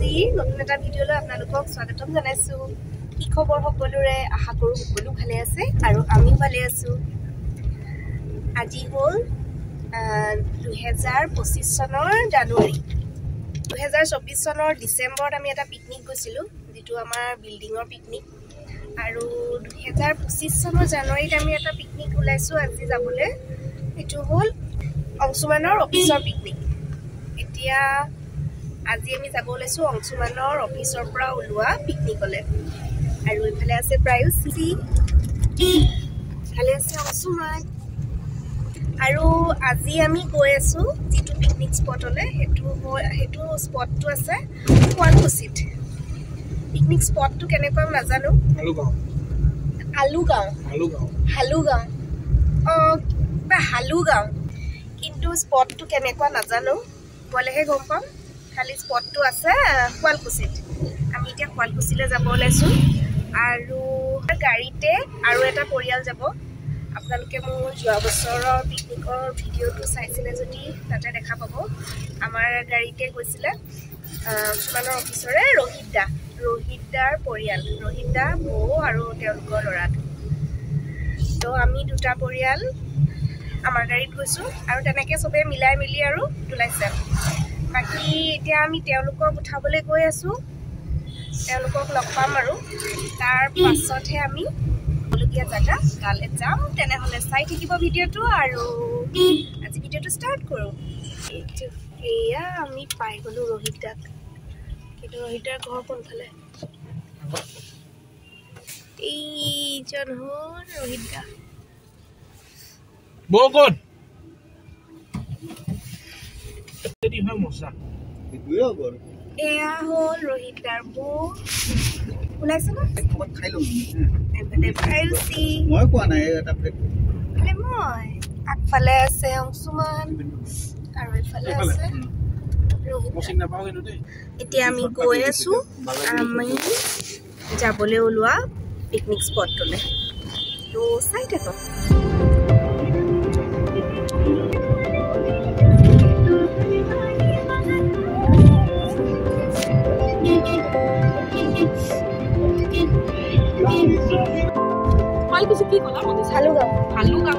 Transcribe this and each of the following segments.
প্ৰায়ুচি নতুন এটা ভিডিঅ'লৈ আপোনালোকক স্বাগতম জনাইছো। কি খবৰ সকলোৰে? আশা কৰোঁ সকলো ভালে আছে আৰু আমিও ভালে আছো। আজি হ'ল 2025 চনৰ জানুৱাৰী। 2024 চনৰ ডিচেম্বৰত আমি এটা পিকনিক গৈছিলোঁ, যিটো আমাৰ বিল্ডিঙৰ পিকনিক। আৰু 2025 চনৰ জানুৱাৰীত আমি এটা পিকনিক ওলাইছোঁ আজি যাবলৈ। এইটো হ'ল অংশুমানৰ অফিচৰ পিকনিক। এতিয়া আজি আমি যাব ওলাইছোঁ অংশুমানৰ অফিচৰ পৰা ওলোৱা পিকনিকলৈ। আৰু এইফালে আছে প্ৰায়ুচি, ইফালে আছে অংশুমান। আৰু আজি আমি গৈ আছোঁ যিটো পিকনিক স্পটলৈ, সেইটো স্পটটো আছে শুৱালকুছিত। পিকনিক স্পটটো কেনেকুৱা নাজানো, হালুগাঁও, কিন্তু স্পটটো কেনেকুৱা নাজানো, গ'লেহে গম পাম। খালি স্পটটো আছে শুৱালকুছিত। আমি এতিয়া শুৱালকুছিলৈ যাব ওলাইছোঁ আৰু গাড়ীতে আৰু এটা পৰিয়াল যাব। আপোনালোকে মোৰ যোৱা বছৰৰ পিকনিকৰ ভিডিঅ'টো চাইছিলে যদি তাতে দেখা পাব। আমাৰ গাড়ীতে গৈছিলে অংশুমানৰ অফিচৰে ৰোহিত দাৰ পৰিয়াল, ৰোহিত দা, বৌ আৰু তেওঁলোকৰ ল'ৰাটো। তো আমি দুটা পৰিয়াল আমাৰ গাড়ীত গৈছোঁ আৰু তেনেকৈ চবেই মিলাই মিলি আৰু ওলাইছে। বাকী এতিয়া আমি তেওঁলোকক উঠাবলৈ গৈ আছোঁ, তেওঁলোকক লগ পাম আৰু তাৰ পাছতহে আমি হ'বলগীয়া জেগা তালৈ যাম। তেনেহ'লে চাই থাকিব ভিডিঅ'টো আৰু আজি ভিডিঅ'টো ষ্টাৰ্ট কৰোঁ। এয়া আমি পাই গ'লোঁ ৰোহিত দাক, কিন্তু ৰোহিত দাৰ ঘৰ কোনফালে? এইজন হ'ল ৰোহিত দা। এয়া হ'ল ৰোহিত দাৰ বৌ। ওলাইছে ন? এফালে প্ৰায়ুচি, মই আগফালে আছে অংশুমান আৰু এইফালে আছে ৰোহিত। এতিয়া আমি গৈ আছোঁ আমি যাবলৈ ওলোৱা পিকনিক স্পটটোলৈ। তো চাই থাকক। শুৱালকুছি কি ক'লা? হালুগাঁও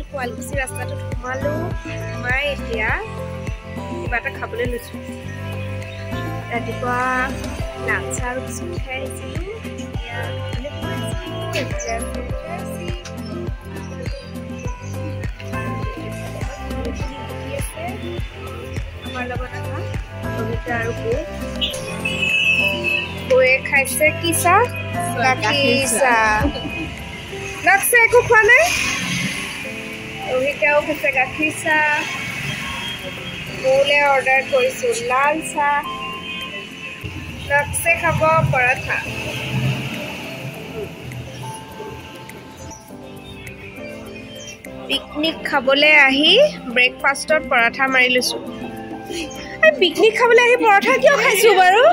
শুৱালকুছি ৰাস্তাটোত সোমালোঁ। সোমাই এতিয়া কিবা এটা খাবলৈ লৈছোঁ। ৰাতিপুৱা লাঞ্চ আৰু বিস্কুট খাই আহিছিলোঁ। এতিয়া আমাৰ লগত অহা কবিতা আৰু বৌয়ে খাইছে কি চাহ? গাখীৰ চাহ। লাগছে একো খোৱা নাই? ৰোহিতাও খাইছে গাখীৰ চাহ। বৌলে অৰ্ডাৰ কৰিছোঁ লাল চাহ। লাগছে খাব পৰঠা। পিকনিক খাবলৈ আহি ব্ৰেকফাষ্টত পৰঠা মাৰি লৈছোঁ। পিকনিক খাবলৈ আহি পৰঠা কিয় খাইছোঁ বাৰু?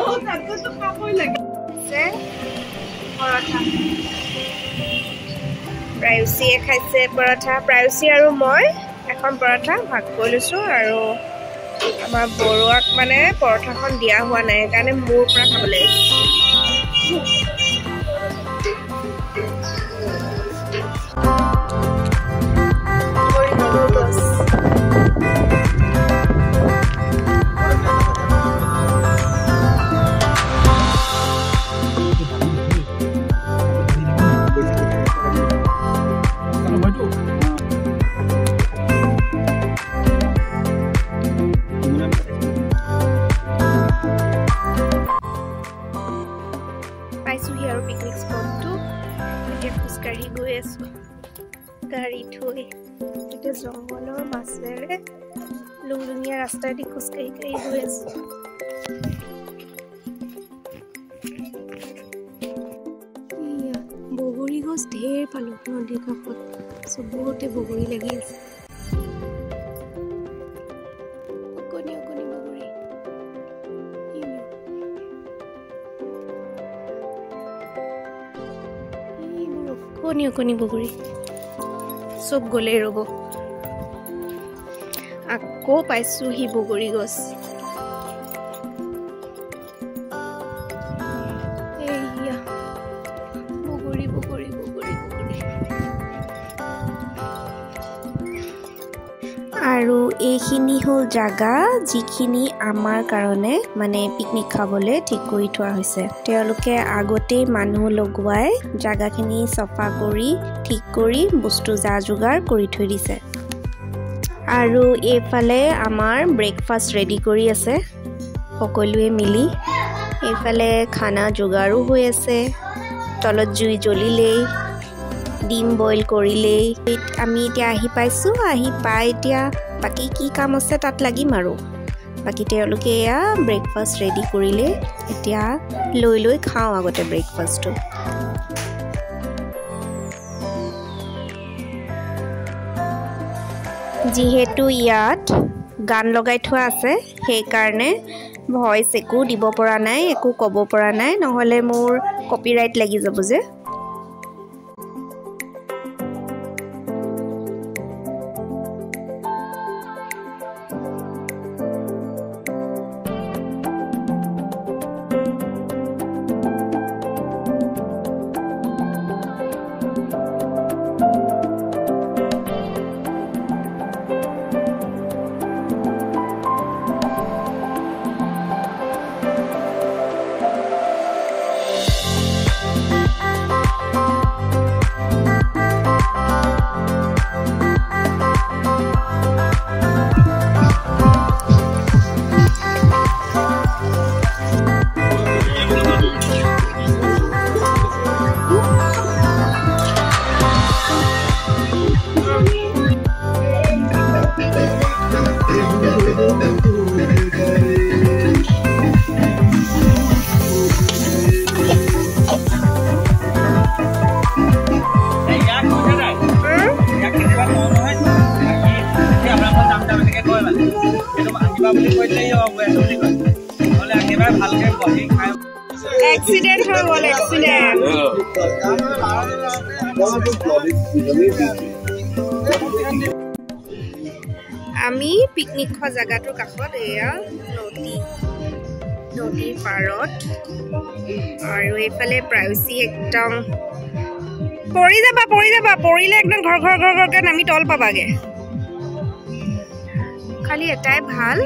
পৰঠা প্ৰায়ুচিয়ে খাইছে পৰঠা। প্ৰায়ুচি আৰু মই এখন পৰঠা ভাগ কৰি লৈছোঁ আৰু আমাৰ বৰুৱাক মানে পৰঠাখন দিয়া হোৱা নাই, সেইকাৰণে মোৰ পৰা খাবলৈ পাইছোঁহি আৰু পিকনিক স্পটটো। এতিয়া খোজকাঢ়ি গৈ আছোঁ গাড়ী থৈ। এতিয়া জংঘলৰ মাজেৰে লুংলুঙীয়া ৰাস্তাদি খোজকাঢ়ি কাঢ়ি গৈ আছো বগৰী গছ ঢেৰ পালো নদীৰ কাষত চবতে বগৰী লাগি আছে অকণি অকণি বগৰী অকণি অকণি বগৰী চব গ'লে ৰ'ব আকৌ পাইছো সি বগৰী গছ এইয়া বগৰী বগৰী বগৰী বগৰী আৰু এইখিনি হ'ল জাগা যিখিনি আমাৰ কাৰণে মানে পিকনিক খাবলৈ ঠিক কৰি থোৱা হৈছে তেওঁলোকে আগতেই মানুহ লগোৱাই জাগাখিনি চফা কৰি ঠিক কৰি বস্তু যা যোগাৰ কৰি থৈ দিছে আৰু এইফালে আমাৰ ব্ৰেকফাষ্ট ৰেডি কৰি আছে সকলোৱে মিলি এইফালে খানা যোগাৰো হৈ আছে তলত জুই জ্বলিলেই ডিম বইল কৰিলেই আমি এতিয়া আহি পাইছোঁ আহি পাই এতিয়া বাকী কি কাম আছে তাত লাগিম আৰু বাকী তেওঁলোকে এয়া ব্ৰেকফাষ্ট ৰেডি কৰিলে এতিয়া লৈ লৈ খাওঁ আগতে ব্ৰেকফাষ্টটো যিহেতু ইয়াত গান লগাই থোৱা আছে সেইকাৰণে ভইচ একো দিব পৰা নাই একো ক'ব পৰা নাই নহ'লে মোৰ কপিৰাইট লাগি যাব যে एक्सीडेंट हो गल एक्सीडेंट आमी पिकनिक खा जगाटोर काखत एया नदीर पारत आरो एफाले प्राइवेसी एकदम परि जाबा परिले एकदम घर घर घर घर के नामी तल पाबागे खाली एटाई ভাল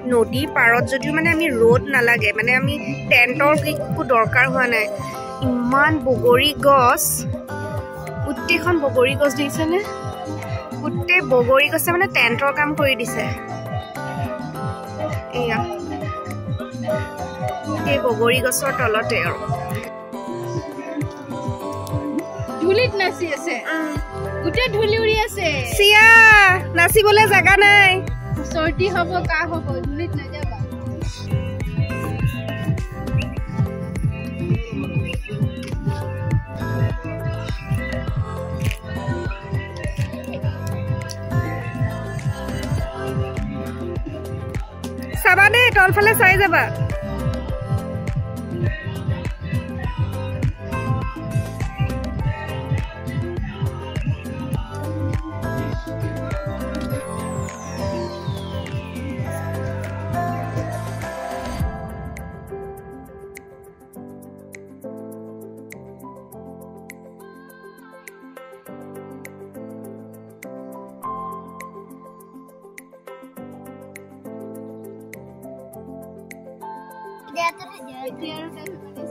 নদীৰ পাৰত যদিও মানে আমি रोड নালাগে মানে আমি টেন্টৰ কিছু দৰকাৰ হোৱা নাই ইমান বগৰী গছ উত্তেখন বগৰী গছ দিছে নে উত্তে বগৰী গছে মানে টেন্টৰ কাম কৰি দিছে এয়া এই বগৰী গছৰ তলতে আৰু ধুলিত নাচি আছে গুটে ধুলি উৰি আছে সিয়া নাচিবলে জাগা নাই सर्दी हबो का हबो धुलित न जाबा साबाने तलफाले चाइ जाबा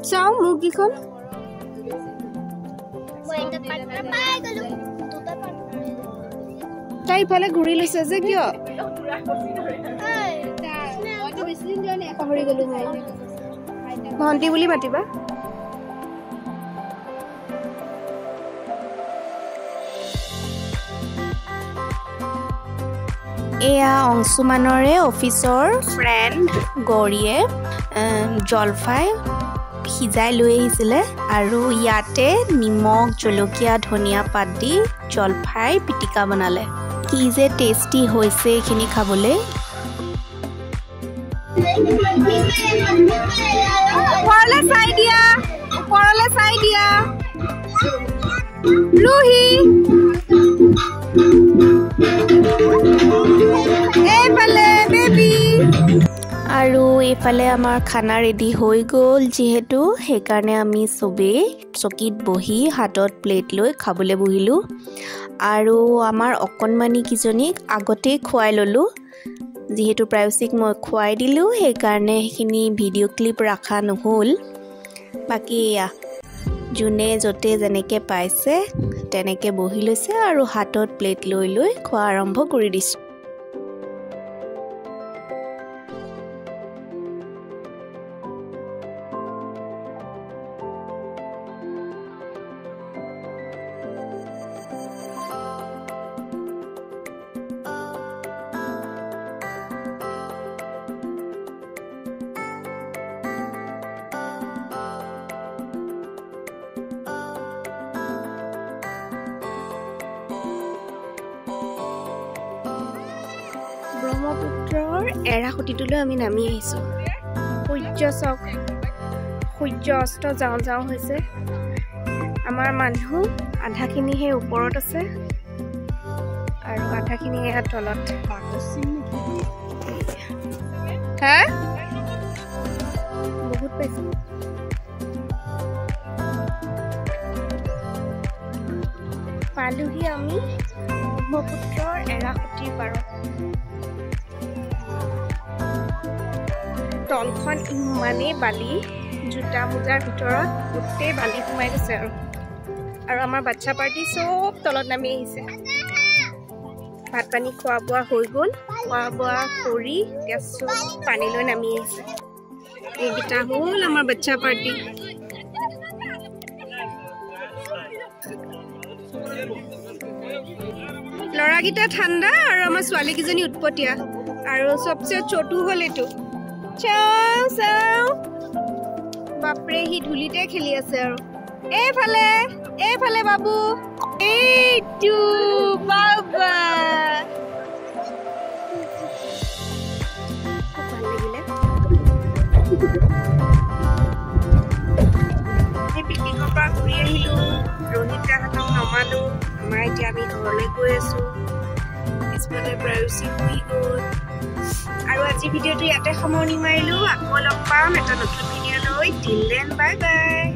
চাও মুগীখন তাই ইফালে ঘূৰি লৈছে যে কিয় পাহৰি গলো ভণ্টি বুলি মাতিবা এয়া অংশুমানৰে অফিচৰ ফ্ৰেণ্ড গৌৰীয়ে জলফাই সিজাই লৈ আহিছিলে আৰু ইয়াতে নিমখ জলকীয়া ধনিয়া পাত দি জলফাই পিটিকা বনালে। কি যে টেষ্টি হৈছে এইখিনি খাবলৈ। ওপৰলৈ চাই দিয়া, ওপৰলৈ চাই দিয়া লুহি। এইফালে বেবি। আৰু এইফালে আমাৰ খানা ৰেডি হৈ গ'ল যিহেতু সেইকাৰণে আমি চবেই চকীত বহি হাতত প্লেট লৈ খাবলৈ বহিলোঁ। আৰু আমাৰ অকণমানি কিজনীক আগতেই খুৱাই ল'লোঁ যিহেতু প্ৰায়চিক মই খুৱাই দিলোঁ সেইকাৰণে সেইখিনি ভিডিঅ' ক্লিপ ৰখা নহ'ল। বাকী এয়া যোনে য'তে যেনেকৈ পাইছে তেনেকৈ বহি লৈছে আৰু হাতত প্লেট লৈ লৈ খোৱা আৰম্ভ কৰি দিছোঁ। ব্ৰহ্মপুত্ৰৰ এৰাসুতিটোলৈ আমি নামি আহিছোঁ। সূৰ্য চাওক, সূৰ্য অস্ত যাওঁ যাওঁ হৈছে। আমাৰ মানুহ আধাখিনিহে ওপৰত আছে আৰু আধাখিনি এয়া তলত। হা বহুত পাইছে। পালোহি আমি ব্ৰহ্মপুত্ৰৰ এৰাসুতিৰ পাৰত। তলখন ইমানেই বালি, জোতা মোজাৰ ভিতৰত গোটেই বালি সোমাই গৈছে আৰু আমাৰ বাচ্ছা পাৰ্টি চব তলত নামি আহিছে। ভাত পানী খোৱা বোৱা হৈ গ'ল, খোৱা বোৱা কৰি এতিয়া চব পানীলৈ নামি আহিছে। এইকেইটা হ'ল আমাৰ বাচ্ছা পাৰ্টি। ল'ৰাকেইটা ঠাণ্ডা আৰু আমাৰ ছোৱালীকেইজনী উৎপতীয়া আৰু চবচে চটু হ'ল এইটো। চাওঁ চাওঁ বাপৰে, সি ধূলিতে খেলি আছে আৰু। এইফালে এইফালে বাবু, এইটো বাবা খুব ভাল লাগিলে। সেই পিকনিকৰ পৰা ঘূৰি আহিলোঁ, ৰোহিতাহঁতক নমালোঁ। আমাৰ এতিয়া আমি ঘৰলৈ গৈ আছোঁ। পিছফালে প্ৰায়চি শুই গ'ল। আৰু আজি ভিডিঅ'টো ইয়াতে সামৰণি মাৰিলোঁ। আকৌ লগ পাম এটা নতুন ভিডিঅ' লৈ। Till then bye bye.